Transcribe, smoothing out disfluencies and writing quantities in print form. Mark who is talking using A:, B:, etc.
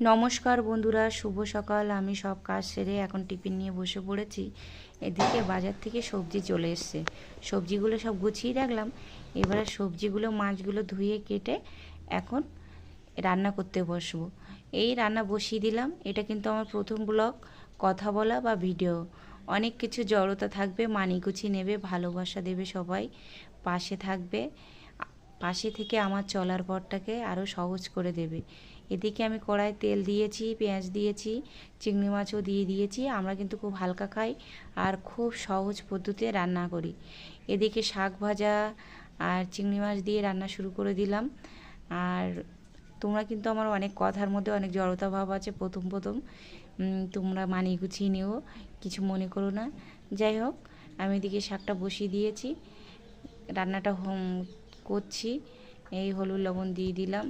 A: নমস্কার বন্ধুরা, শুভ সকাল। আমি সব কাজ সেরে এখন টিফিন নিয়ে বসে পড়েছি। এদিকে বাজার থেকে সবজি চলে এসছে, সবজিগুলো সব গুছিয়ে রাখলাম। এবারে সবজিগুলো মাছগুলো ধুয়ে কেটে এখন রান্না করতে বসবো। এই রান্না বসিয়ে দিলাম। এটা কিন্তু আমার প্রথম ব্লগ, কথা বলা বা ভিডিও। অনেক কিছু জড়তা থাকবে, মানিগুছি নেবে, ভালোবাসা দেবে, সবাই পাশে থাকবে। পাশে থেকে আমার চলার পথটাকে আরও সহজ করে দেবে। এদিকে আমি কড়াই তেল দিয়েছি, পেঁয়াজ দিয়েছি, চিংড়ি মাছও দিয়ে দিয়েছি। আমরা কিন্তু খুব হালকা খাই আর খুব সহজ পদ্ধতিতে রান্না করি। এদিকে শাক ভাজা আর চিংড়ি মাছ দিয়ে রান্না শুরু করে দিলাম। আর তোমরা কিন্তু আমার অনেক কথার মধ্যে অনেক জড়তা ভাব আছে প্রথম প্রথম, তোমরা মানিয়ে গুছিয়ে নিও, কিছু মনে করো না। যাই হোক, আমি এদিকে শাকটা বসিয়ে দিয়েছি, রান্নাটা করছি। এই হলুদ লবণ দিয়ে দিলাম,